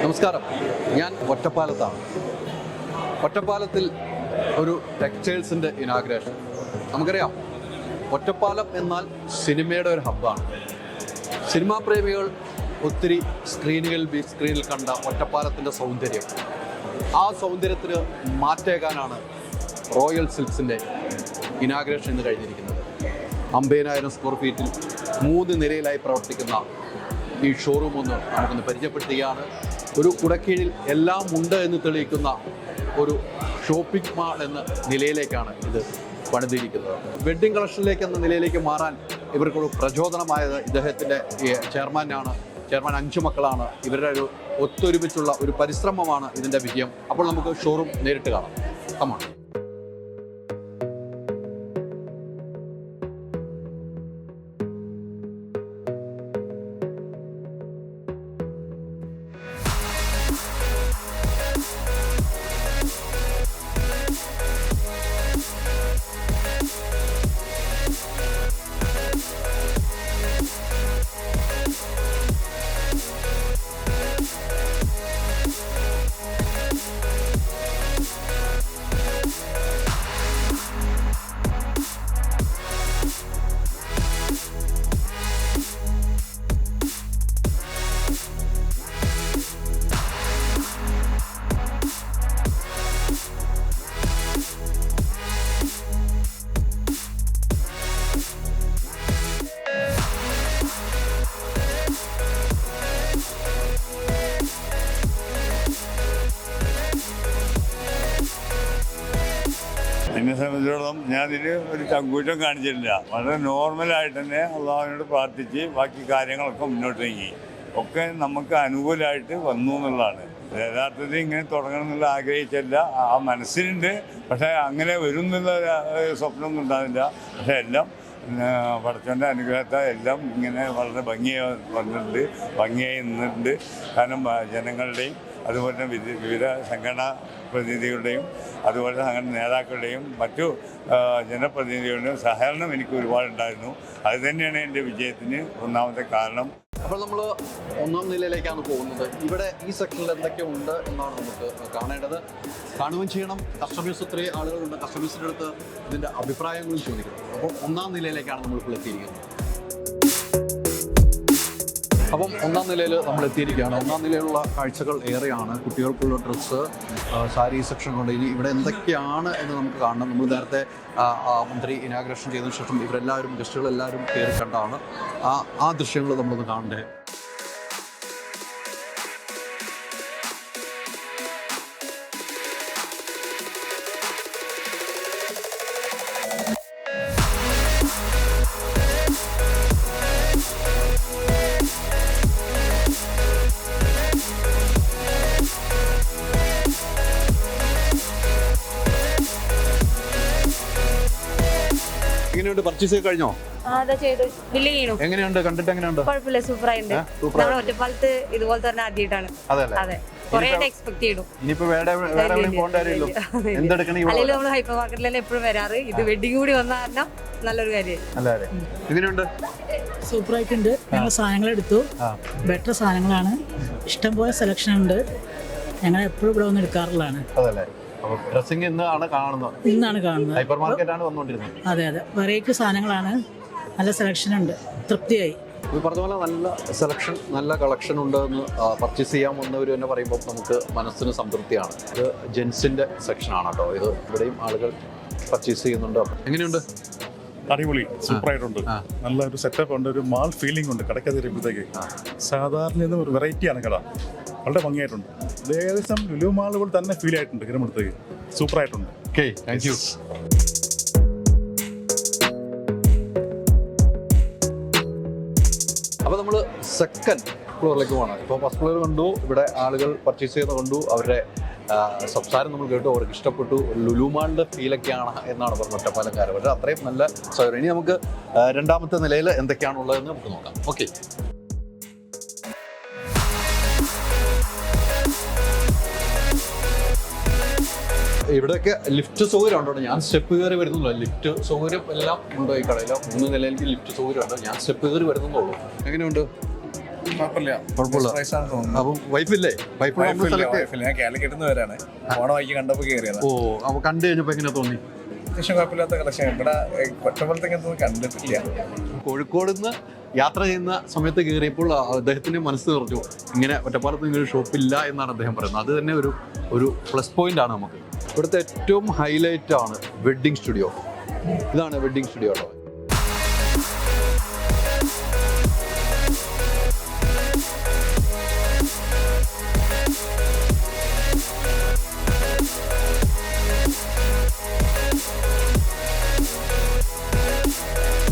നമസ്കാരം, ഞാൻ ഒറ്റപ്പാലത്താണ്. ഒറ്റപ്പാലത്തിൽ ഒരു ടെക്സ്റ്റൈൽസിൻ്റെ ഇനാഗ്രേഷൻ. നമുക്കറിയാം, ഒറ്റപ്പാലം എന്നാൽ സിനിമയുടെ ഒരു ഹബ്ബാണ്. സിനിമാ പ്രേമികൾ ഒത്തിരി ബിഗ് സ്ക്രീനിൽ കണ്ട ഒറ്റപ്പാലത്തിൻ്റെ സൗന്ദര്യം, ആ സൗന്ദര്യത്തിന് മാറ്റേകാനാണ് റോയൽ സിൽക്സിൻ്റെ ഇനാഗ്രേഷൻ ഇന്ന് കഴിഞ്ഞിരിക്കുന്നത്. 50,000 സ്ക്വയർ ഫീറ്റിൽ 3 നിലയിലായി പ്രവർത്തിക്കുന്ന ഈ ഷോറൂം ഒന്ന് നമുക്കൊന്ന് പരിചയപ്പെടുത്തുകയാണ്. ഒരു കുടക്കീഴിൽ എല്ലാം ഉണ്ട് എന്ന് തെളിയിക്കുന്ന ഒരു ഷോപ്പിംഗ് മാൾ എന്ന നിലയിലേക്കാണ് ഇത് പണിതിരിക്കുന്നത്. വെഡ്ഡിംഗ് കളക്ഷനിലേക്ക് എന്ന നിലയിലേക്ക് മാറാൻ ഇവർക്കൊരു പ്രചോദനമായത് ഇദ്ദേഹത്തിൻ്റെ ചെയർമാനാണ്. ചെയർമാൻ 5 മക്കളാണ്. ഇവരുടെ ഒരു ഒത്തൊരുമിച്ചുള്ള ഒരു പരിശ്രമമാണ് ഇതിൻ്റെ വിജയം. അപ്പോൾ നമുക്ക് ഷോറൂം നേരിട്ട് കാണാം. കമാണ്. എന്നെ സംബന്ധിച്ചിടത്തോളം ഞാനിതിൽ ഒരു ചങ്കൂറ്റം കാണിച്ചിട്ടില്ല. വളരെ നോർമലായിട്ട് തന്നെ അള്ളാഹുവിനോട് പ്രാർത്ഥിച്ച് ബാക്കി കാര്യങ്ങളൊക്കെ മുന്നോട്ട് നീങ്ങി. ഒക്കെ നമുക്ക് അനുകൂലമായിട്ട് വന്നു എന്നുള്ളതാണ്. യഥാർത്ഥത്തിൽ ഇങ്ങനെ തുടങ്ങണം എന്നുള്ള ആഗ്രഹിച്ചല്ല, ആ മനസ്സിലുണ്ട്. പക്ഷേ അങ്ങനെ വരും എന്നുള്ള സ്വപ്നമൊന്നും ഉണ്ടാവില്ല. പക്ഷേ എല്ലാം പടച്ചവൻ്റെ അനുഗ്രഹത്താൽ എല്ലാം ഇങ്ങനെ വളരെ ഭംഗിയായി വന്നിട്ടുണ്ട്, ഭംഗിയായി നിന്നിട്ടുണ്ട്. കാരണം ജനങ്ങളുടെയും അതുപോലെ തന്നെ വിവിധ സംഘടനാ പ്രതിനിധികളുടെയും അതുപോലെ സംഘടന നേതാക്കളുടെയും മറ്റു ജനപ്രതിനിധികളുടെയും സഹകരണം എനിക്ക് ഒരുപാടുണ്ടായിരുന്നു. അത് തന്നെയാണ് എൻ്റെ വിജയത്തിന് ഒന്നാമത്തെ കാരണം. അപ്പോൾ നമ്മൾ 1-ാം നിലയിലേക്കാണ് പോകുന്നത്. ഇവിടെ ഈ സെക്ഷനിൽ എന്തൊക്കെ ഉണ്ട് എന്നാണ് നമുക്ക് കാണേണ്ടത്. കാണുകയും ചെയ്യണം. കസ്റ്റമേഴ്സ് ഒത്തിരി ആളുകളുണ്ട്. കസ്റ്റമേഴ്സിൻ്റെ അടുത്ത് ഇതിൻ്റെ അഭിപ്രായങ്ങളും ചോദിക്കണം. അപ്പോൾ 1-ാം നിലയിലേക്കാണ് നമ്മൾ എത്തിയിരിക്കുന്നത്. അപ്പം 1-ാം നിലയിൽ നമ്മൾ എത്തിയിരിക്കുകയാണ്. 1-ാം നിലയിലുള്ള കാഴ്ചകൾ ഏറെയാണ്. കുട്ടികൾക്കുള്ള ഡ്രസ്സ്, സാരി സെക്ഷനുണ്ട്. ഇനി ഇവിടെ എന്തൊക്കെയാണ് എന്ന് നമുക്ക് കാണണം. നമ്മൾ നേരത്തെ മന്ത്രി ഇനാഗ്രേഷൻ ചെയ്തതിനു ശേഷം ഇവരെല്ലാവരും ഗസ്റ്റുകളെല്ലാവരും കയറി കണ്ടാണ് ആ ദൃശ്യങ്ങൾ നമ്മളൊന്ന് കാണണ്ടേ. എങ്ങനെയുണ്ട്? പർച്ചേസ് ചെയ്ത് കഴിഞ്ഞോ? എങ്ങനെയുണ്ട്? കണ്ടിട്ട് എങ്ങനെയുണ്ട്? കുഴപ്പമില്ല, സൂപ്പറായിട്ടുണ്ട്. നമ്മുടെ ഒറ്റപ്പാലത്ത് ഇതുപോലെ തന്നെ ആദ്യമായിട്ടാണ്. അതെ, കുറെ എക്സ്പെക്ട് ചെയ്തു. ഇനിയിപ്പോ അല്ലെങ്കിൽ നമ്മൾ ഹൈപ്പർ മാർക്കറ്റിൽ എപ്പോഴും വരാറ്. ഇത് വെഡിങ് കൂടി വന്ന കാരണം നല്ലൊരു കാര്യമായി. എങ്ങനെയുണ്ട്? സൂപ്പറായിട്ടുണ്ട്. ഞങ്ങൾ സാധനങ്ങൾ എടുത്തു. ബെറ്റർ സാധനങ്ങളാണ്. ഇഷ്ടംപോലെ സെലക്ഷൻ ഉണ്ട്. ഞങ്ങൾ എപ്പോഴും ഇവിടെ വന്ന് എടുക്കാറുള്ളതാണ്. ഡ്രസ്സിംഗ് ഇന്നാണ് കാണുന്നത്. ഹൈപ്പർ മാർക്കറ്റാണ് വന്നുകൊണ്ടിരുന്നത്. അതെ, വെറൈറ്റി സാധനങ്ങളാണ്. നല്ല സെലക്ഷൻ ഉണ്ട്. തൃപ്തിയായി. ഈ പറഞ്ഞ പോലെ നല്ല സെലക്ഷൻ, നല്ല കളക്ഷൻ ഉണ്ടെന്ന് പർച്ചേസ് ചെയ്യാൻ വന്നവർ തന്നെ പറയുമ്പോൾ നമുക്ക് മനസ്സിന് സംതൃപ്തിയാണ്. ഇത് ജെൻസിൻ്റെ സെക്ഷനാണ് കേട്ടോ. ഇത് ഇവിടെയും ആളുകൾ പർച്ചേസ് ചെയ്യുന്നുണ്ട്. എങ്ങനെയുണ്ട്? അടിപൊളി, സൂപ്പറായിട്ടുണ്ട്. നല്ല ഒരു സെറ്റപ്പ് ഉണ്ട്. ഒരു മാൾ ഫീലിംഗ് ഉണ്ട് കടക്കതിരപ്പോഴത്തേക്ക്. സാധാരണ ഒരു വെറൈറ്റിയാണ് കട. വളരെ ഭംഗിയായിട്ടുണ്ട്. ഇത് ഏകദേശം ലുലു മാളുകൾ തന്നെ ഫീൽ ആയിട്ടുണ്ട്. കിരമടുത്തേക്ക് സൂപ്പറായിട്ടുണ്ട്. Okay, thank you. അപ്പോൾ നമ്മൾ സെക്കൻഡ് ഫ്ലോറിലേക്ക് പോകണം. ഇപ്പോൾ ഫസ്റ്റ് ഫ്ലോർ കണ്ടു, ഇവിടെ ആളുകൾ പർച്ചേസ് ചെയ്യുന്ന കണ്ടു, അവരുടെ സംസാരം നമ്മൾ കേട്ടു, അവർക്ക് ഇഷ്ടപ്പെട്ടു. ലുലു മാളിൻ്റെ ഫീലൊക്കെയാണ് എന്നാണ് പറഞ്ഞത് ഒറ്റപ്പാലംകാർ. പക്ഷേ അത്രയും നല്ല സൗകര്യം. ഇനി നമുക്ക് 2-ാമത്തെ നിലയിൽ എന്തൊക്കെയാണുള്ളതെന്ന് നമുക്ക് നോക്കാം. ഓക്കെ. ഇവിടെയൊക്കെ ലിഫ്റ്റ് സൗകര്യം ഉണ്ടോ? ഞാൻ സ്റ്റെപ്പ് കയറി വരുന്നുള്ളൂ. ലിഫ്റ്റ് സൗകര്യം എല്ലാം ഉണ്ടോ ഈ കടയിൽ? 3 നിലയിലേക്ക് ലിഫ്റ്റ് സൗകര്യം ഉണ്ട്. ഞാൻ സ്റ്റെപ്പ് കയറി വരുന്നുള്ളൂ. എങ്ങനെയുണ്ട്? കുഴപ്പമില്ല. അപ്പം വൈഫില്ലേ? വൈഫ് ഞാൻ കാലിക്കറ്റ് നിന്ന് വരാണ്. ഓണം വൈകി കണ്ടപ്പോൾ കയറിയത്. ഓ, അപ്പൊ കണ്ടു കഴിഞ്ഞപ്പോ എങ്ങനെ തോന്നി? അത്യാവശ്യം കുഴപ്പമില്ലാത്ത കളക്ഷൻ. ഇവിടെ ഒറ്റപ്പാലത്തെ കണ്ടിട്ടില്ല. കോഴിക്കോട് നിന്ന് യാത്ര ചെയ്യുന്ന സമയത്ത് കയറിയപ്പോൾ അദ്ദേഹത്തിന്റെ മനസ്സ് നിറഞ്ഞു. ഇങ്ങനെ ഒറ്റപ്പാലത്ത് ഇങ്ങനെ ഒരു ഷോപ്പില്ല എന്നാണ് അദ്ദേഹം പറയുന്നത്. അത് തന്നെ ഒരു പ്ലസ് പോയിന്റ് ആണ് നമുക്ക്. ഇവിടുത്തെ ഏറ്റവും ഹൈലൈറ്റ് ആണ് വെഡ്ഡിംഗ് സ്റ്റുഡിയോ. ഇതാണ് വെഡ്ഡിംഗ് സ്റ്റുഡിയോ കേട്ടോ.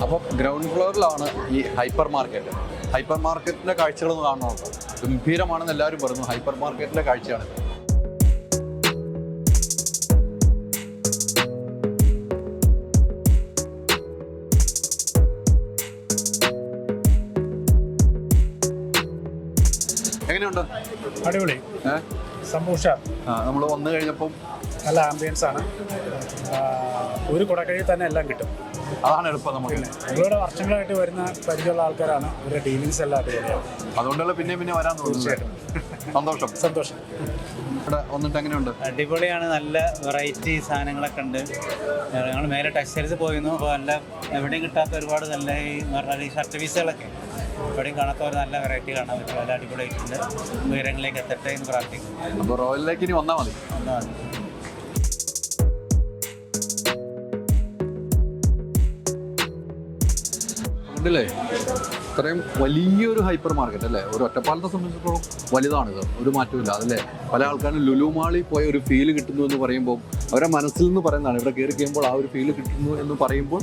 അപ്പോൾ ഗ്രൗണ്ട് ഫ്ലോറിലാണ് ഈ ഹൈപ്പർ മാർക്കറ്റ്. ഹൈപ്പർ മാർക്കറ്റിൻ്റെ കാഴ്ചകളൊന്നും കാണുന്നുണ്ടോ? ഗംഭീരമാണെന്ന് എല്ലാവരും പറഞ്ഞു. ഹൈപ്പർ മാർക്കറ്റിൻ്റെ കാഴ്ചയാണ്. എങ്ങനെയുണ്ട്? അടിപൊളി സന്തോഷ. നമ്മൾ വന്നു കഴിഞ്ഞപ്പം നല്ല ആംബിയൻസ് ആണ്. ഒരു കുടക്കഴിയിൽ തന്നെ എല്ലാം കിട്ടും. അതാണ് എളുപ്പം നമുക്ക്. നിങ്ങളുടെ വർഷങ്ങളായിട്ട് വരുന്ന പരിചയമുള്ള ആൾക്കാരാണ്. ഇവരുടെ ഡീലിങ്സ് എല്ലാം അടിപൊളിയാണ്. അതുകൊണ്ടുള്ള പിന്നെ വരാൻ തോന്നുന്നു. സന്തോഷം. ഇവിടെ വന്നിട്ട് എങ്ങനെയുണ്ട്? അടിപൊളിയാണ്. നല്ല വെറൈറ്റി സാധനങ്ങളൊക്കെ ഉണ്ട്. ഞങ്ങൾ മേലെ ടെക്സ്റ്റൈൽസ് പോയിരുന്നു. അപ്പോൾ നല്ല എവിടെയും കിട്ടാത്ത ഒരുപാട് നല്ല ഈ ഷർട്ട് പീസുകളൊക്കെ എവിടെയും കാണാത്ത ഒരു നല്ല വെറൈറ്റി കാണാൻ പറ്റും. നല്ല അടിപൊളിയായിട്ടുണ്ട്. ഉയരങ്ങളിലേക്ക് എത്തട്ടെ എന്ന് പ്രാർത്ഥിക്കും. അപ്പോൾ റോയലിലേക്ക് ഇനി വന്നാൽ മതി. ല്ലേ ഇത്രയും വലിയൊരു ഹൈപ്പർ മാർക്കറ്റ് അല്ലേ? ഒരു ഒറ്റപ്പാലത്തെ സംബന്ധിച്ചിടത്തോളം വലുതാണിത്, ഒരു മാറ്റമില്ല അതല്ലേ? പല ആൾക്കാരും ലുലു മാളിൽ പോയ ഒരു ഫീല് കിട്ടുന്നു എന്ന് പറയുമ്പോൾ അവരുടെ മനസ്സിൽ നിന്ന് പറയുന്നതാണ്. ഇവിടെ കയറി കഴിയുമ്പോൾ ആ ഒരു ഫീല് കിട്ടുന്നു എന്ന് പറയുമ്പോൾ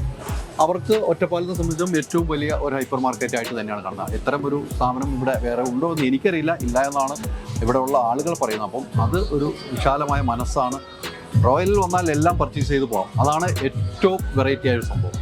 അവർക്ക് ഒറ്റപ്പാലത്തെ സംബന്ധിച്ചും ഏറ്റവും വലിയ ഒരു ഹൈപ്പർ മാർക്കറ്റ് ആയിട്ട് തന്നെയാണ് കാണുന്നത്. ഇത്തരം ഒരു സ്ഥാപനം ഇവിടെ വേറെ ഉണ്ടോ എന്ന് എനിക്കറിയില്ല. ഇല്ല എന്നാണ് ഇവിടെ ഉള്ള ആളുകൾ പറയുന്നത്. അപ്പം അത് ഒരു വിശാലമായ മനസ്സാണ്. റോയലിൽ വന്നാൽ എല്ലാം പർച്ചേസ് ചെയ്ത് പോകാം. അതാണ് ഏറ്റവും വെറൈറ്റി ആയ ഒരു സംഭവം.